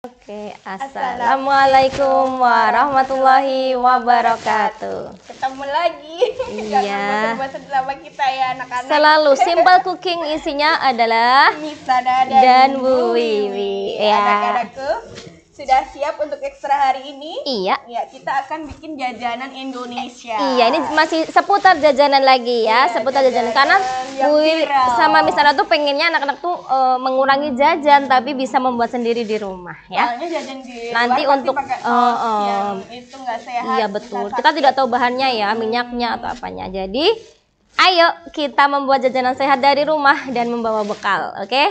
Oke, assalamualaikum warahmatullahi wabarakatuh. Ketemu lagi. Iya. Bosan sama kita ya anak-anak. Selalu Simple Cooking, isinya adalah Misana dan Bu Wiwi. Ya. Anak-anakku sudah siap untuk ekstra hari ini? Iya. Ya, kita akan bikin jajanan Indonesia. Iya, ini masih seputar jajanan lagi ya, Iya, seputar jajanan karena Bu Wiwi sama Misana tuh pengennya anak-anak tuh mengurangi jajan tapi bisa membuat sendiri di rumah ya. Soalnya jajan di Nanti luar untuk pasti pakai saus yang itu nggak sehat. Iya betul. Kita tidak tahu bahannya ya, minyaknya atau apanya. Jadi ayo kita membuat jajanan sehat dari rumah dan membawa bekal, oke?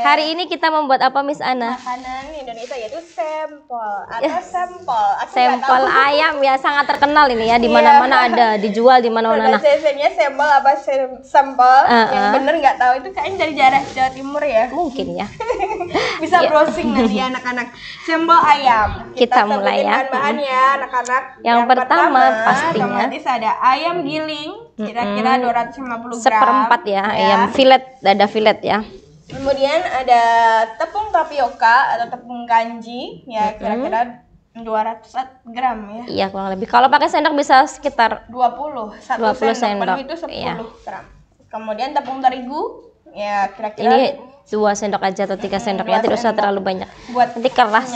Hari ini kita membuat apa, Miss Ana? Makanan Indonesia yaitu sempol atau sempol. Sempol ayam ya, sangat terkenal ini ya, di mana-mana ada, dijual di mana-mana. Pronunciation-nya sempol apa sempol? Yang bener nggak tahu, itu kayaknya dari daerah Jawa Timur ya. Mungkin ya. Bisa browsing nanti ya anak-anak. Sempol ayam. Kita mulai ya. Bahan ya anak-anak. Yang pertama pastinya otomatis ada ayam giling. Kira-kira 250 gram. Seperempat ya, ayam filet, dada filet ya. Kemudian ada tepung tapioka atau tepung kanji, ya kira-kira 200 gram ya. Iya, kurang lebih. Kalau pakai sendok bisa sekitar 20 sendok. penuh itu 10 iya. gram. Kemudian tepung terigu, ya kira-kira ini 2 sendok aja atau 3 sendok ya, tidak usah terlalu banyak. Buat nanti keras.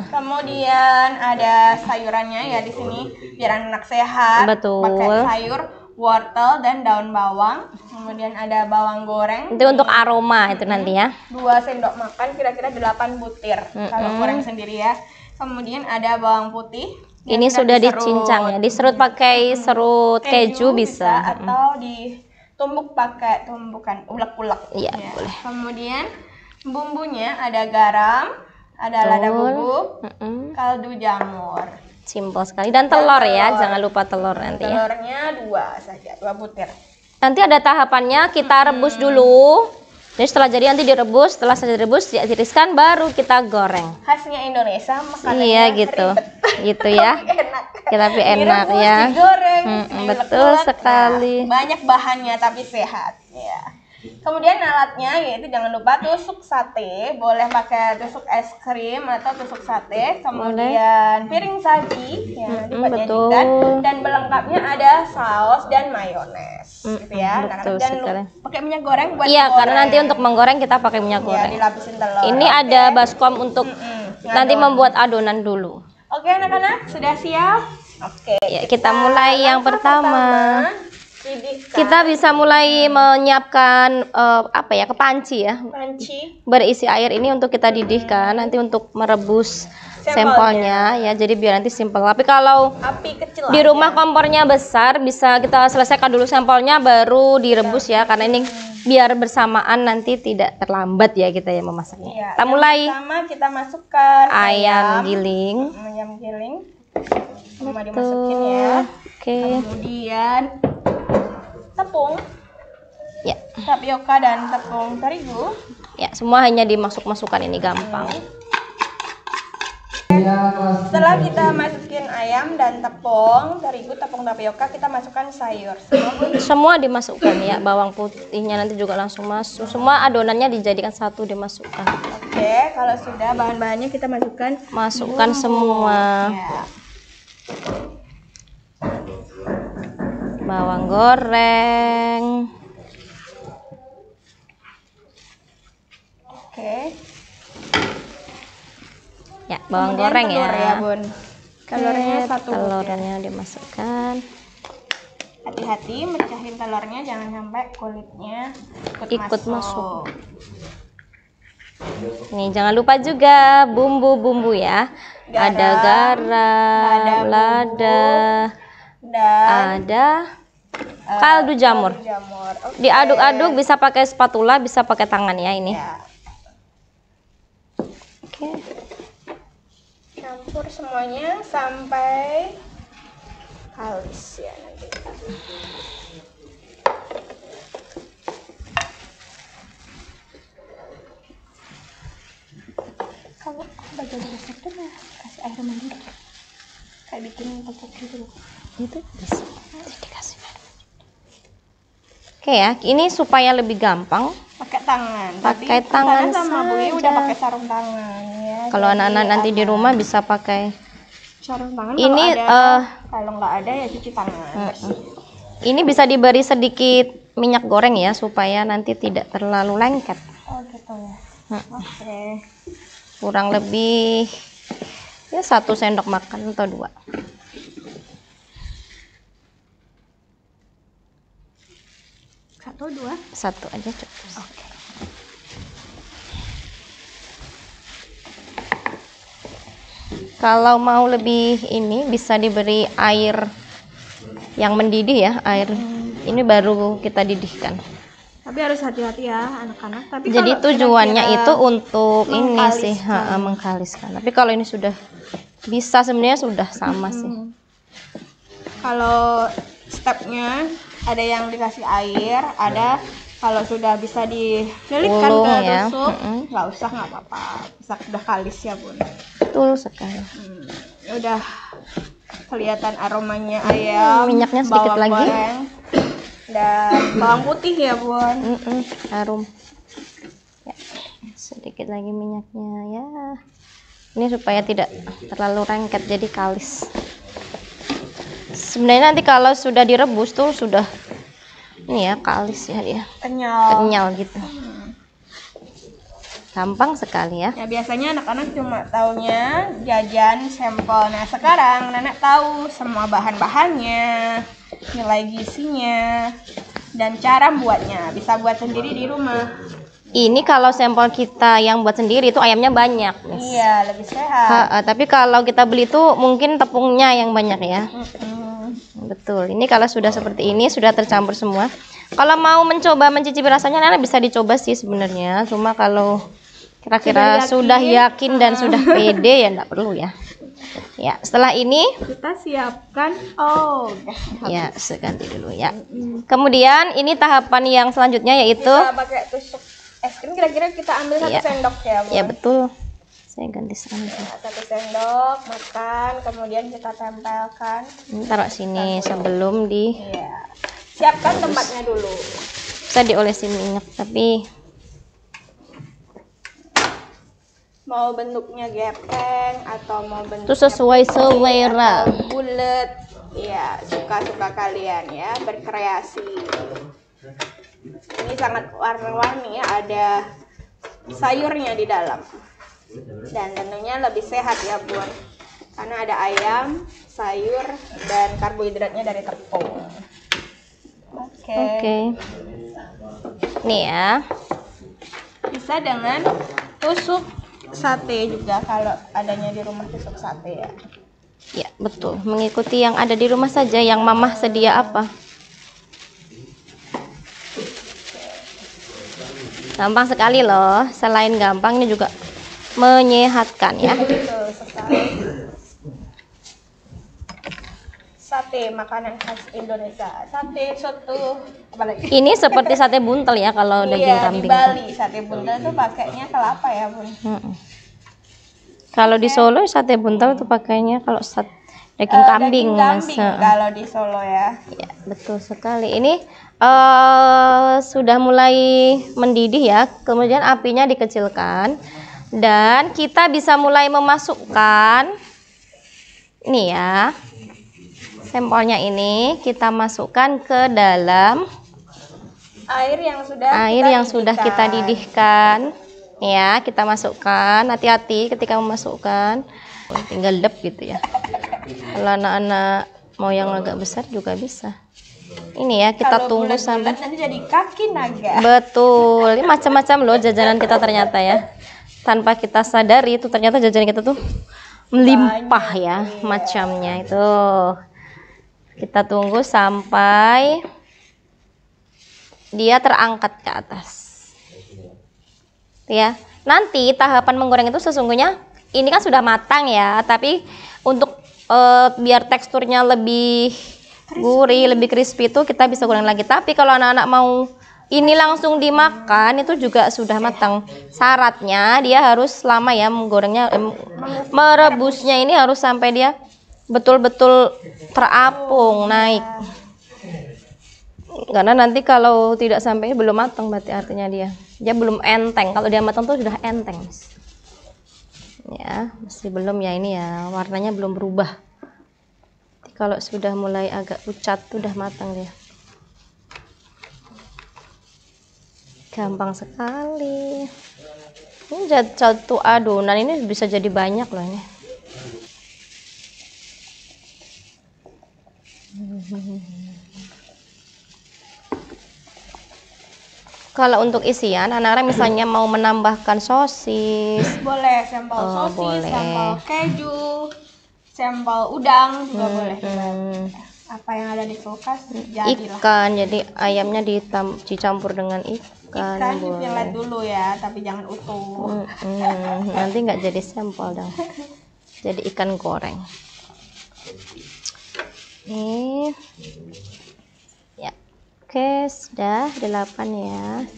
Kemudian ada sayurannya ya di sini biar anak sehat. Betul. Pakai sayur wortel dan daun bawang, kemudian ada bawang goreng. Itu untuk aroma itu nanti ya. 2 sendok makan, kira-kira 8 butir kalau goreng sendiri ya. Kemudian ada bawang putih. Ini sudah dicincang ya, diserut pakai serut keju bisa. Atau ditumbuk pakai tumbukan ulek-ulek. Iya, boleh. Kemudian bumbunya ada garam, ada lada bubuk, kaldu jamur. Simpel sekali, dan telur ya, jangan lupa telur nanti ya. Telurnya 2 saja, 2 butir. Nanti ada tahapannya, kita rebus dulu. Jadi setelah jadi nanti direbus, setelah selesai direbus ditiriskan, baru kita goreng. Khasnya Indonesia makanannya iya gitu, gitu ya. enak. Tapi enak direbus, ya. Digoreng, betul sekali. Nah, banyak bahannya tapi sehat ya. Kemudian alatnya yaitu jangan lupa tusuk sate, boleh pakai tusuk es krim atau tusuk sate, kemudian piring saji ya dibuat dan pelengkapnya ada saus dan mayones gitu ya. Betul dan pakai minyak goreng buat iya, karena nanti untuk menggoreng kita pakai minyak goreng. Dilapisin telur. Ini ada baskom untuk nanti membuat adonan dulu. Oke anak-anak, sudah siap? Oke. Ya, kita mulai yang pertama. Kita bisa mulai menyiapkan apa ya, kepanci ya. Panci. Berisi air ini untuk kita didihkan nanti untuk merebus sampelnya ya. Jadi biar nanti simpel. Tapi kalau api kecil di rumah kompornya besar, bisa kita selesaikan dulu sampelnya baru direbus ya, karena ini biar bersamaan nanti tidak terlambat ya kita ya memasaknya. Ya, kita mulai. Pertama kita masukkan ayam giling. Ayam giling. Cuma dimasukin ya. Oke. Kemudian tepung, ya, tapioka dan tepung terigu. Ya, semua hanya dimasuk-masukkan, ini gampang. Setelah kita masukin ayam dan tepung terigu, tepung tapioka, kita masukkan sayur. Semua dimasukkan ya, bawang putihnya nanti juga langsung masuk. Semua adonannya dijadikan satu, dimasukkan. Oke, kalau sudah bahan-bahannya kita masukkan semua. Ya. Bawang goreng. Oke. Ya, bawang goreng telur ya. Bun. Telurnya 1 telurnya dimasukkan. Hati-hati mecahin telurnya, jangan sampai kulitnya ikut masuk. Nih, jangan lupa juga bumbu-bumbu ya. Ada garam, lada, dan ada kaldu jamur. Diaduk-aduk, bisa pakai spatula, bisa pakai tangan ya ini. Ya. Oke. Campur semuanya sampai halus ya nanti. Kalau bagian resepnya kasih air mendidih, kayak bikin tteokbokki gitu. Itu bisa dikasih. Oke ya, ini supaya lebih gampang. Pakai tangan. Pakai tangan sama Bu saja. udah pakai sarung tangan ya. Kalau anak-anak nanti di rumah bisa pakai sarung tangan. Ini kalau nggak ada ya cuci tangan. Ini bisa diberi sedikit minyak goreng ya supaya nanti tidak terlalu lengket. Oh gitu ya. Oke. Kurang lebih ya 1 sendok makan atau 2. 1, 2. 1 aja cukup. Oke. Kalau mau lebih ini bisa diberi air yang mendidih ya, air ini baru kita didihkan. Tapi harus hati-hati ya anak-anak. Tapi jadi tujuannya itu untuk ini sih, mengkaliskan. mengkaliskan. Tapi kalau ini sudah bisa sebenarnya sudah sama sih. Kalau stepnya ada yang dikasih air, ada kalau sudah bisa dililitkan Ulung ke ya. tusuk, nggak usah, nggak apa-apa. Bisa udah kalis ya bun. Betul sekali. Udah kelihatan aromanya ayam, minyaknya sedikit bawang lagi. goreng, dan bawang putih ya bun. Harum. Ya, sedikit lagi minyaknya ya. Ini supaya tidak terlalu lengket jadi kalis. Sebenarnya nanti kalau sudah direbus tuh sudah ini ya kalis ya dia. Kenyal gitu. Gampang sekali ya. Ya biasanya anak-anak cuma taunya jajan sampel. Nah sekarang nenek tahu semua bahan-bahannya, nilai gizinya, dan cara buatnya. Bisa buat sendiri di rumah. Ini kalau sampel kita yang buat sendiri itu ayamnya banyak. Iya, lebih sehat. Tapi kalau kita beli tuh mungkin tepungnya yang banyak ya. Betul. Ini kalau sudah seperti ini sudah tercampur semua. Kalau mau mencoba mencicipi rasanya, Nana bisa dicoba sih sebenarnya. Cuma kalau kira-kira sudah yakin dan sudah pede ya enggak perlu ya. Ya, setelah ini kita siapkan. Oh, ya, ganti dulu ya. Kemudian ini tahapan yang selanjutnya yaitu kita pakai tusuk es krim. Kira-kira kita ambil 1 sendok ya, Bu. Ya, betul. Saya ganti sekarang. 1 sendok makan, kemudian kita tempelkan. Ini taruh sini sebelum di. Iya. Siapkan tempatnya dulu. Bisa diolesin minyak, tapi mau bentuknya gepeng atau mau bentuk itu sesuai selera. Bulat, ya suka-suka kalian ya, berkreasi. Ini sangat warna-warni ya, ada sayurnya di dalam. Dan tentunya lebih sehat ya bun, karena ada ayam, sayur, dan karbohidratnya dari tepung. Oke. Nih ya. Bisa dengan tusuk sate juga kalau adanya di rumah, tusuk sate ya. Ya, betul. Mengikuti yang ada di rumah saja, yang mamah sedia apa. Gampang sekali loh. Selain gampang ini juga menyehatkan ya. Betul sekali. Sate makanan khas Indonesia. Sate soto apalagi. Ini seperti sate buntel ya kalau daging kambing. Di Bali sate buntel tuh pakainya kelapa ya bun. Kalau di Solo sate buntel tuh pakainya kalau daging kambing, Mas. Kalau di Solo ya. Ya, betul sekali. Ini sudah mulai mendidih ya. Kemudian apinya dikecilkan dan kita bisa mulai memasukkan ini ya. Sampelnya ini kita masukkan ke dalam air yang sudah kita didihkan. Ya, kita masukkan. Hati-hati ketika memasukkan. Tinggal lep gitu ya. Kalau anak-anak mau yang agak besar juga bisa. Ini ya, kita tunggu sampai nanti jadi kaki naga. Betul. Ini macam-macam loh jajanan kita ternyata ya. Tanpa kita sadari itu ternyata jajanan kita tuh melimpah ya, macamnya itu. Kita tunggu sampai dia terangkat ke atas. Ya, nanti tahapan menggoreng itu sesungguhnya ini kan sudah matang ya, tapi untuk biar teksturnya lebih gurih, lebih crispy itu kita bisa goreng lagi. Tapi kalau anak-anak mau ini langsung dimakan itu juga sudah matang. Syaratnya dia harus lama ya menggorengnya, merebusnya ini harus sampai dia betul-betul terapung naik. Karena nanti kalau tidak sampai belum matang berarti artinya dia belum enteng. Kalau dia matang tuh sudah enteng. Ya, masih belum ya, ini ya warnanya belum berubah. Kalau sudah mulai agak pucat tuh udah matang dia. Gampang sekali. Ini satu adonan ini bisa jadi banyak loh ini. Kalau untuk isian, anak-anak misalnya mau menambahkan sosis, boleh, sampel sosis, boleh. sampel keju, sampel udang juga boleh. Apa yang ada di kulkas jadilah. Ikan, jadi ayamnya dicampur dengan ikan Dipelet dulu ya, tapi jangan utuh. Nanti nggak jadi sampel dong. Jadi ikan goreng. Ini ya. Oke, sudah 8 ya.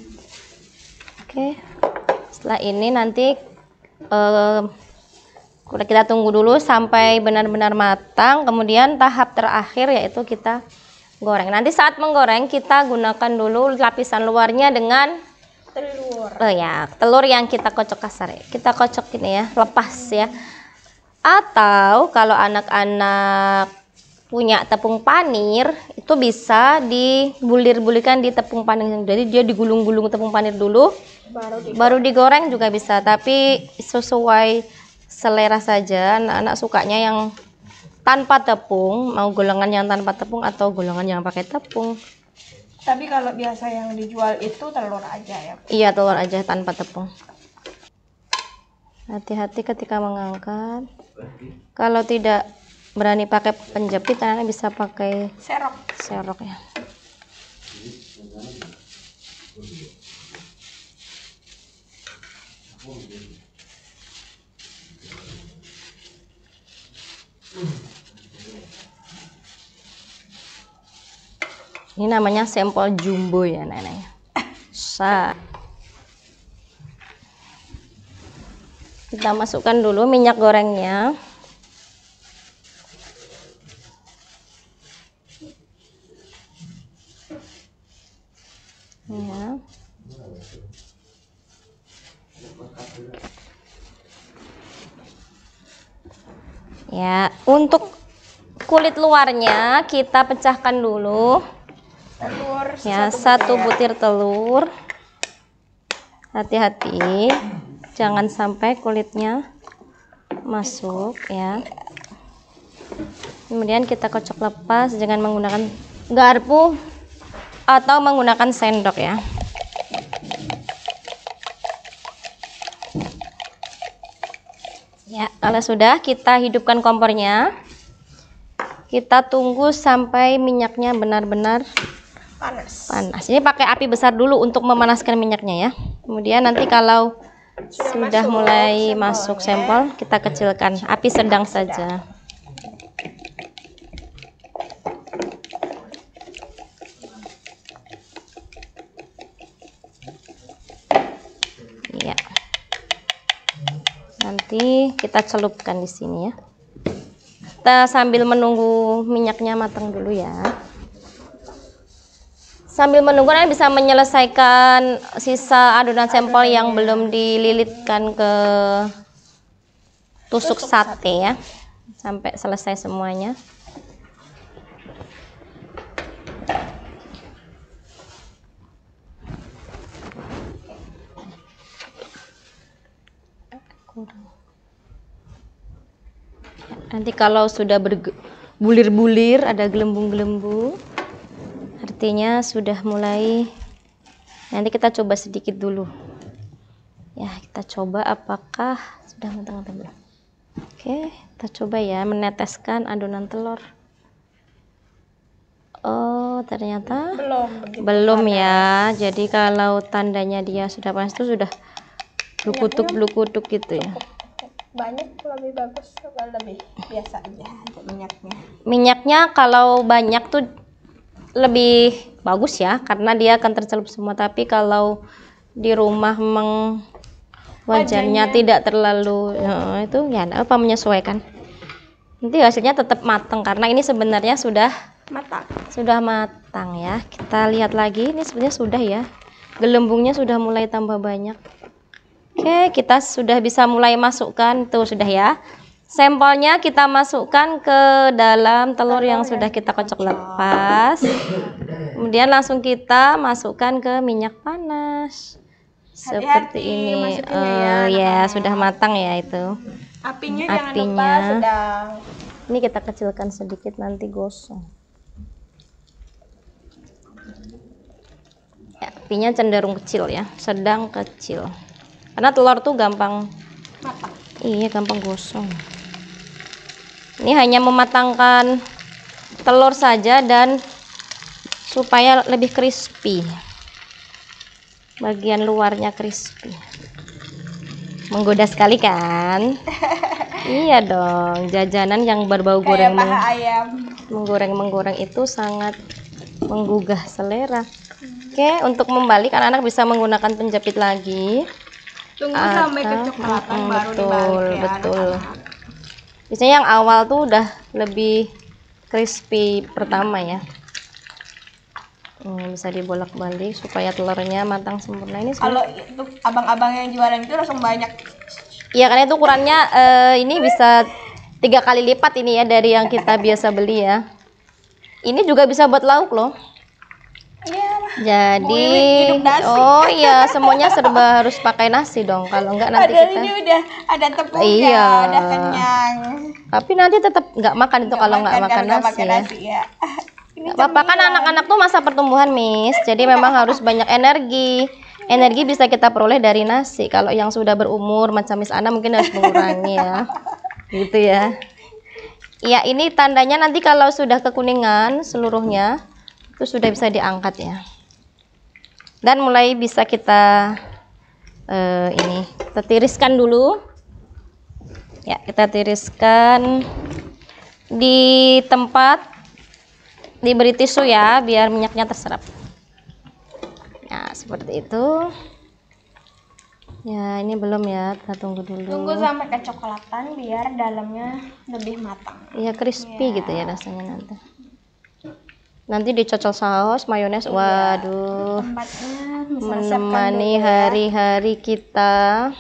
Oke. Setelah ini nanti kita tunggu dulu sampai benar-benar matang. Kemudian tahap terakhir yaitu kita goreng. Nanti saat menggoreng kita gunakan dulu lapisan luarnya dengan telur. Telur yang kita kocok kasar ya. Kita kocok ini ya, lepas ya. Atau kalau anak-anak punya tepung panir, itu bisa dibulir-bulirkan di tepung panir. Jadi dia digulung-gulung tepung panir dulu, baru digoreng juga bisa. Tapi sesuai selera saja, anak-anak sukanya yang tanpa tepung, mau golongan yang tanpa tepung atau golongan yang pakai tepung. Tapi kalau biasa yang dijual itu telur aja ya? Iya, telur aja tanpa tepung. Hati-hati ketika mengangkat. Kalau tidak berani pakai penjepit, anak bisa pakai serok ya. Ini namanya sampel jumbo ya nenek. Kita masukkan dulu minyak gorengnya. Ya, untuk kulit luarnya kita pecahkan dulu. Telur ya, satu butir telur. Hati-hati, jangan sampai kulitnya masuk ya. Kemudian kita kocok lepas dengan menggunakan garpu atau menggunakan sendok ya. Ya, kalau sudah kita hidupkan kompornya. Kita tunggu sampai minyaknya benar-benar panas. Ini pakai api besar dulu untuk memanaskan minyaknya ya. Kemudian nanti kalau sudah mulai masuk sampel, kita kecilkan, api sedang saja. Ya. Nanti kita celupkan di sini ya. Kita sambil menunggu minyaknya matang dulu ya. Sambil menunggu nanti bisa menyelesaikan sisa adonan sampel yang belum dililitkan ke tusuk sate ya. Sampai selesai semuanya. Nanti kalau sudah berbulir-bulir, ada gelembung-gelembung, artinya sudah mulai. Nanti kita coba sedikit dulu. Ya, kita coba apakah sudah matang atau belum. Oke, kita coba ya meneteskan adonan telur. Oh, ternyata belum ya. Jadi kalau tandanya dia sudah panas itu sudah blukutuk gitu ya. Banyak lebih bagus, lebih biasa aja minyaknya. Minyaknya kalau banyak tuh lebih bagus ya, karena dia akan tercelup semua. Tapi kalau di rumah memang wajannya tidak terlalu itu ya apa menyesuaikan. Nanti hasilnya tetap matang karena ini sebenarnya sudah matang ya. Kita lihat lagi, ini sebenarnya sudah ya. Gelembungnya sudah mulai tambah banyak. Oke, kita sudah bisa mulai masukkan. Tuh sudah ya. Sampelnya kita masukkan ke dalam telur yang sudah kita kocok lepas. Kemudian langsung kita masukkan ke minyak panas. Seperti ini. Ya, sudah matang ya itu. Apinya jangan lupa sedang. Ini kita kecilkan sedikit nanti gosong. Ya, apinya cenderung kecil ya, sedang kecil. Karena telur tuh gampang matang. Iya, gampang gosong. Ini hanya mematangkan telur saja dan supaya lebih crispy. Bagian luarnya crispy. Menggoda sekali kan? Iya dong, jajanan yang berbau goreng menggoreng itu sangat menggugah selera. Oke, untuk membalik anak-anak bisa menggunakan penjepit lagi. Tunggu sampai kecoklatan baru dibalik ya. Betul. Biasanya yang awal tuh udah lebih crispy pertama ya. Bisa dibolak-balik supaya telurnya matang sempurna. Ini kalau itu abang-abang yang jualan itu langsung banyak. Iya, karena itu ukurannya ini bisa 3 kali lipat ini ya dari yang kita biasa beli ya. Ini juga bisa buat lauk loh. Iya. Jadi oh iya, semuanya serba harus pakai nasi dong. Kalau enggak nanti padahal kita ini udah ada tepung ya, udah kenyang. Tapi nanti tetap nggak makan itu kalau nggak makan nasi ya. Nggak apa-apa kan anak-anak tuh masa pertumbuhan, Miss. Jadi memang harus banyak energi. Energi bisa kita peroleh dari nasi. Kalau yang sudah berumur macam Miss Ana mungkin harus mengurangi ya. Gitu ya. Ya, ini tandanya nanti kalau sudah kekuningan seluruhnya itu sudah bisa diangkat ya. Dan mulai bisa kita ini kita tiriskan dulu. Ya, kita tiriskan di tempat diberi tisu ya, biar minyaknya terserap. Nah, seperti itu. Ya, ini belum ya, kita tunggu dulu. Tunggu sampai kecoklatan biar dalamnya lebih matang. Iya, crispy gitu ya rasanya nanti. Nanti dicocol saus, mayones. Waduh. Menemani hari-hari kita.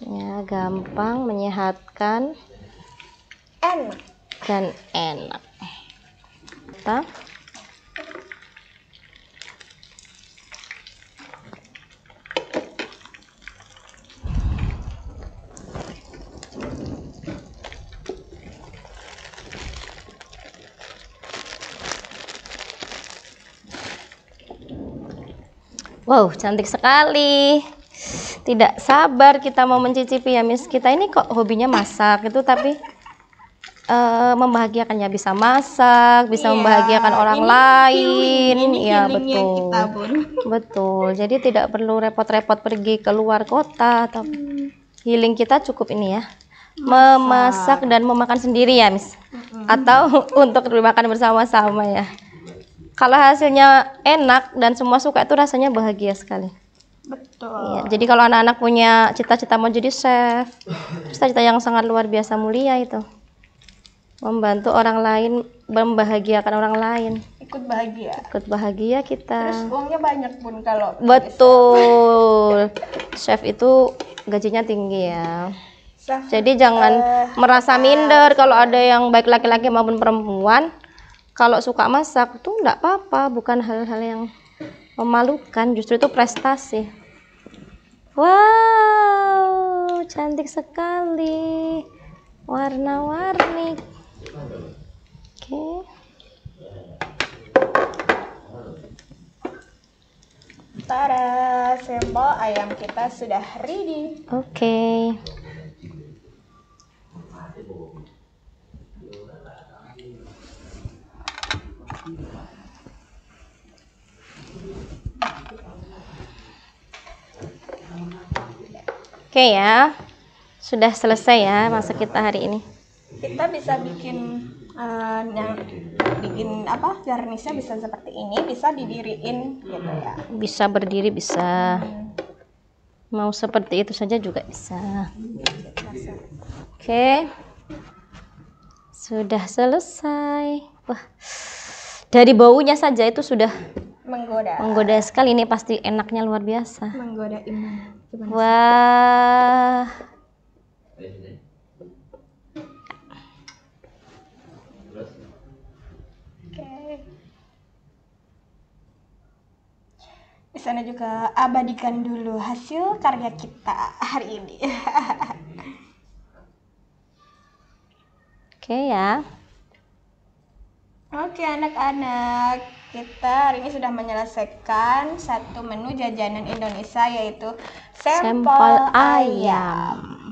Ya, gampang, menyehatkan, enak dan enak. Kita wow, cantik sekali. Tidak sabar kita mau mencicipi ya, Miss. Kita ini kok hobinya masak itu, tapi membahagiakan ya, bisa masak, bisa membahagiakan orang lain. Iya, betul. Kita, Bun. Betul. Jadi tidak perlu repot-repot pergi ke luar kota atau healing kita cukup ini ya. Memasak dan memakan sendiri ya, Miss. Atau untuk dimakan bersama-sama ya. Kalau hasilnya enak dan semua suka itu rasanya bahagia sekali. Betul. Iya, jadi kalau anak-anak punya cita-cita mau jadi chef, cita-cita yang sangat luar biasa mulia itu. Membantu orang lain, membahagiakan orang lain. Ikut bahagia. Ikut bahagia kita. Terus uangnya banyak pun kalau. Betul. Chef itu gajinya tinggi ya. Jadi jangan merasa minder kalau ada yang baik laki-laki maupun perempuan. Kalau suka masak tuh enggak apa-apa, bukan hal-hal yang memalukan, justru itu prestasi. Wow, cantik sekali, warna-warni. Oke. Tada, sampel ayam kita sudah ready. Oke. Oke ya, sudah selesai ya masak kita hari ini. Kita bisa bikin garnisnya bisa seperti ini, bisa didiriin gitu ya. Bisa berdiri, bisa. Mau seperti itu saja juga bisa. Oke. Sudah selesai. Wah, dari baunya saja itu sudah Menggoda sekali, ini pasti enaknya luar biasa. Menggoda iman. Wah. Oke. Di sana juga abadikan dulu hasil karya kita hari ini. Oke ya. Oke anak-anak, kita hari ini sudah menyelesaikan satu menu jajanan Indonesia yaitu sempol ayam.